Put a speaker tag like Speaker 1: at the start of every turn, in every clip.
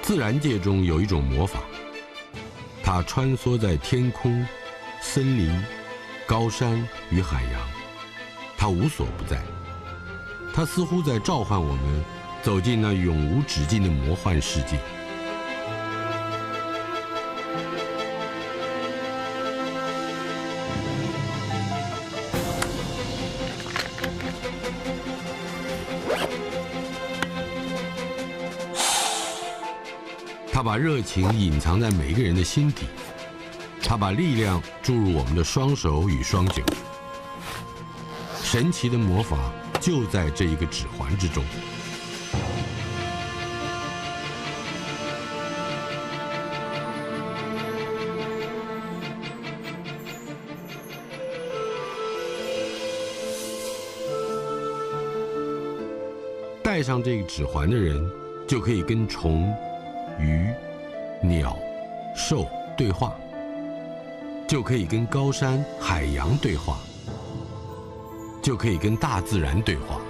Speaker 1: 自然界中有一种魔法，它穿梭在天空、森林、高山与海洋，它无所不在。它似乎在召唤我们走进那永无止境的魔幻世界。它把热情隐藏在每个人的心底，它把力量注入我们的双手与双脚。神奇的魔法就在这一个指环之中。戴上这个指环的人，就可以跟虫、鱼、鸟、兽对话，就可以跟高山、海洋对话，就可以跟大自然对话。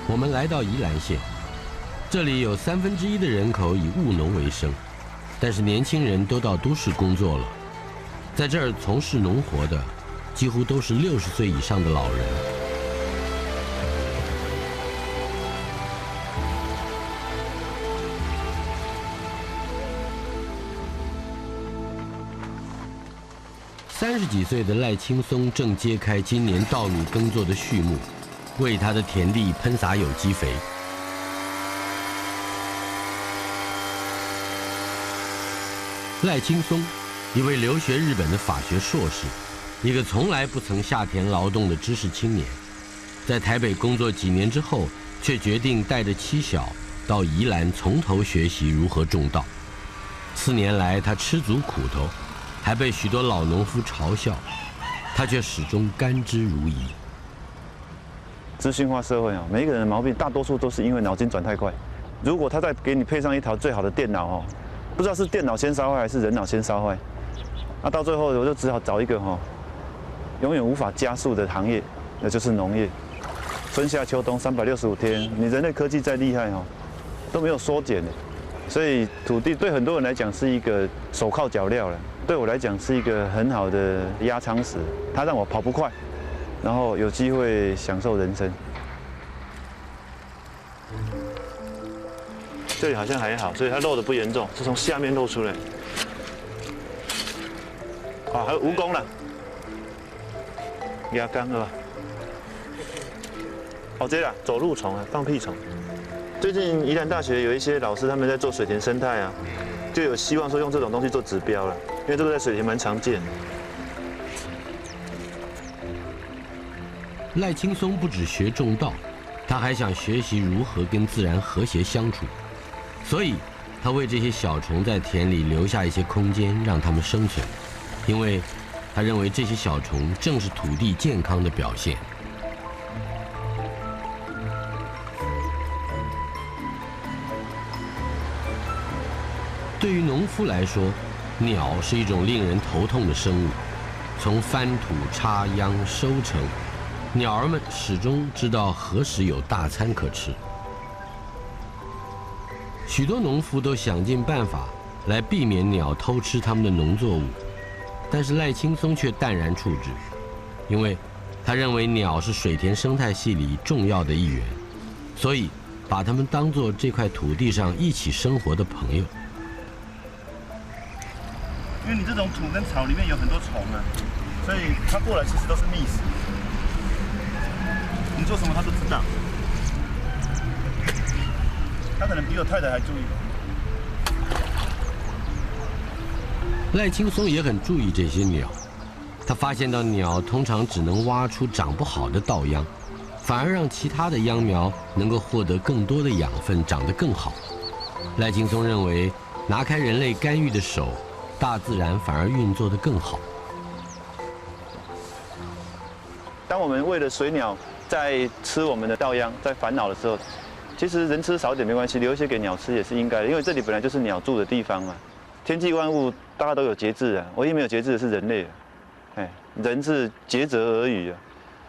Speaker 1: 我们来到宜兰县，这里有1/3的人口以务农为生，但是年轻人都到都市工作了。在这儿从事农活的，几乎都是60岁以上的老人。30几岁的赖青松正揭开今年稻米耕作的序幕，为他的田地喷洒有机肥。赖青松，一位留学日本的法学硕士，一个从来不曾下田劳动的知识青年，在台北工作几年之后，却决定带着妻小到宜兰从头学习如何种稻。4年来，他吃足苦头，还被许多老农夫嘲笑，他却始终甘之如饴。
Speaker 2: 资讯化社会每一个人的毛病大多数都是因为脑筋转太快。如果他再给你配上一条最好的电脑不知道是电脑先烧坏还是人脑先烧坏，那到最后我就只好找一个永远无法加速的行业，那就是农业。春夏秋冬365天，你人类科技再厉害都没有缩减的。所以土地对很多人来讲是一个手铐脚镣了，对我来讲是一个很好的压舱石。它让我跑不快，然后有机会享受人生。这里好像还好，所以它漏的不严重，是从下面漏出来。还有蜈蚣了，压缸了吧？这啦，走路虫放屁虫。最近宜兰大学有一些老师他们在做水田生态就有希望说用这种东西做指标了，因为这个在水田蛮常见的。
Speaker 1: 赖青松不只学种稻，他还想学习如何跟自然和谐相处，所以他为这些小虫在田里留下一些空间，让它们生存，因为他认为这些小虫正是土地健康的表现。对于农夫来说，鸟是一种令人头痛的生物，从翻土、插秧、收成，鸟儿们始终知道何时有大餐可吃。许多农夫都想尽办法来避免鸟偷吃他们的农作物，但是赖青松却淡然处之，因为他认为鸟是水田生态系里重要的一员，所以把它们当作这块土地上一起生活的朋友。
Speaker 2: 因为你这种土跟草里面有很多虫所以他过来其实都是觅食。你做什么他都知道。他可能比我太太还注意。
Speaker 1: 赖青松也很注意这些鸟，他发现到鸟通常只能挖出长不好的稻秧，反而让其他的秧苗能够获得更多的养分，长得更好。赖青松认为，拿开人类干预的手，大自然反而运作得更好。
Speaker 2: 当我们为了水鸟在吃我们的稻秧，在烦恼的时候，其实人吃少一点没关系，留一些给鸟吃也是应该的，因为这里本来就是鸟住的地方嘛。天地万物大家都有节制啊，唯一没有节制的是人类。人是竭泽而渔啊，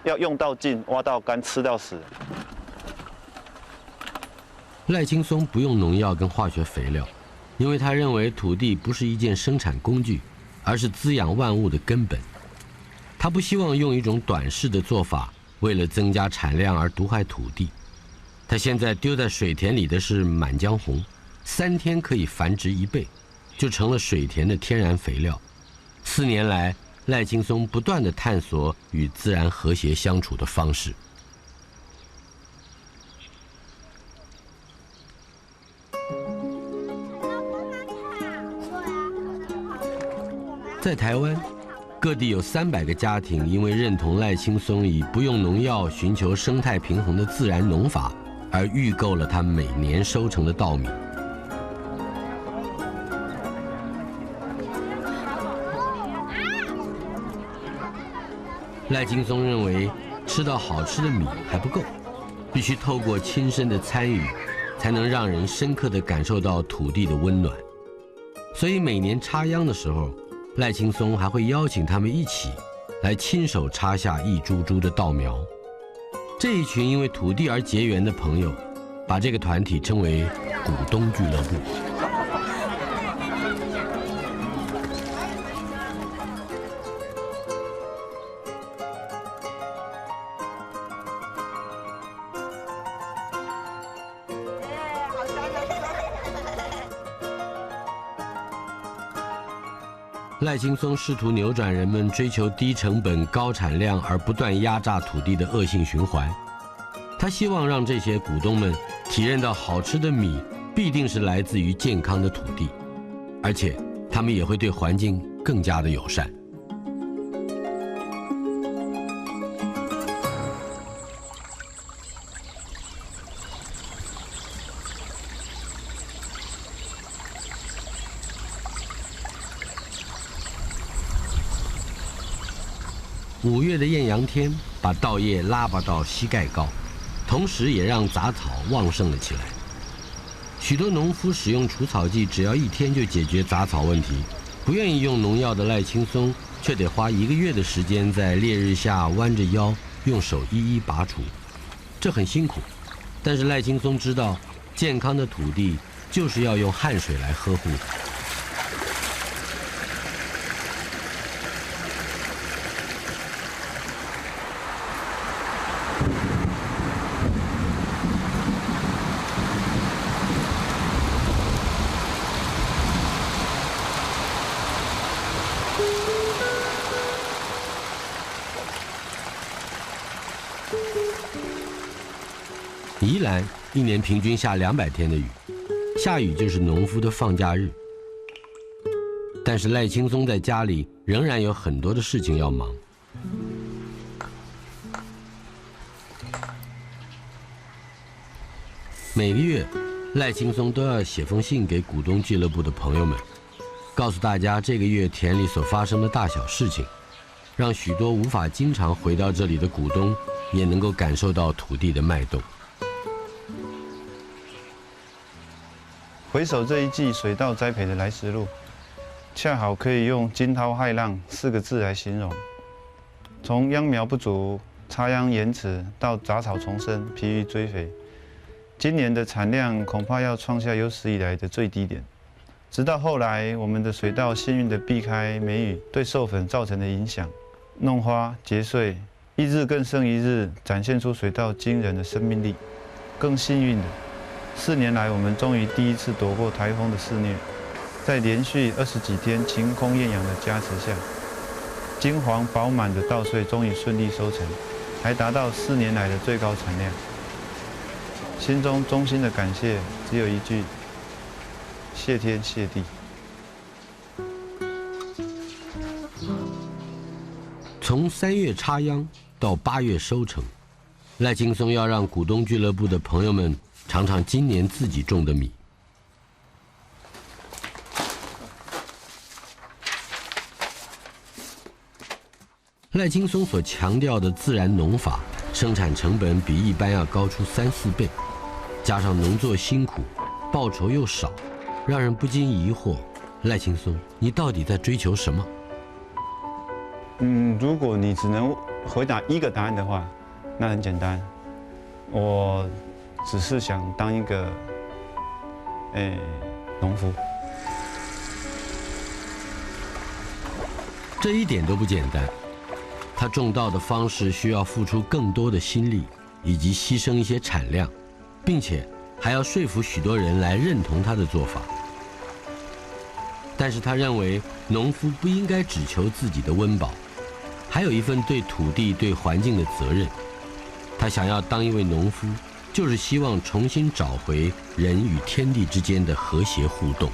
Speaker 2: 要用到尽，挖到干，吃到死。
Speaker 1: 赖青松不用农药跟化学肥料，因为他认为土地不是一件生产工具，而是滋养万物的根本。他不希望用一种短视的做法，为了增加产量而毒害土地。他现在丢在水田里的是满江红，3天可以繁殖1倍，就成了水田的天然肥料。4年来，赖青松不断地探索与自然和谐相处的方式。在台湾，各地有300个家庭因为认同赖青松以不用农药、寻求生态平衡的自然农法，而预购了他每年收成的稻米。赖青松认为，吃到好吃的米还不够，必须透过亲身的参与，才能让人深刻地感受到土地的温暖。所以每年插秧的时候，赖青松还会邀请他们一起来亲手插下一株株的稻苗。这一群因为土地而结缘的朋友，把这个团体称为股东俱乐部。赖青松试图扭转人们追求低成本、高产量而不断压榨土地的恶性循环。他希望让这些股东们体认到，好吃的米必定是来自于健康的土地，而且他们也会对环境更加的友善。5月的艳阳天把稻叶拉拔到膝盖高，同时也让杂草旺盛了起来。许多农夫使用除草剂，只要1天就解决杂草问题。不愿意用农药的赖青松，却得花1个月的时间在烈日下弯着腰，用手一一拔除，这很辛苦。但是赖青松知道，健康的土地就是要用汗水来呵护的。宜兰1年平均下200天的雨，下雨就是农夫的放假日。但是赖青松在家里仍然有很多的事情要忙。每个月，赖青松都要写封信给股东俱乐部的朋友们，告诉大家这个月田里所发生的大小事情，让许多无法经常回到这里的股东也能够感受到土地的脉动。
Speaker 2: 回首这一季水稻栽培的来时路，恰好可以用惊涛骇浪4个字来形容。从秧苗不足、插秧延迟到杂草丛生、疲于追肥，今年的产量恐怕要创下有史以来的最低点。直到后来，我们的水稻幸运地避开梅雨对授粉造成的影响，弄花结穗，一日更胜一日，展现出水稻惊人的生命力。更幸运的，4年来我们终于第一次躲过台风的肆虐，在连续20几天晴空艳阳的加持下，金黄饱满的稻穗终于顺利收成，还达到4年来的最高产量。心中衷心的感谢，只有一句：谢天谢地。
Speaker 1: 从3月插秧到8月收成，赖青松要让股东俱乐部的朋友们尝尝今年自己种的米。赖青松所强调的自然农法，生产成本比一般要高出3、4倍，加上农作辛苦，报酬又少，让人不禁疑惑：赖青松，你到底在追求什么？
Speaker 2: 如果你只能回答一个答案的话，那很简单，我只是想当一个，农夫。
Speaker 1: 这一点都不简单。他种稻的方式需要付出更多的心力，以及牺牲一些产量，并且还要说服许多人来认同他的做法。但是他认为，农夫不应该只求自己的温饱，还有一份对土地、对环境的责任。他想要当一位农夫，就是希望重新找回人与天地之间的和谐互动。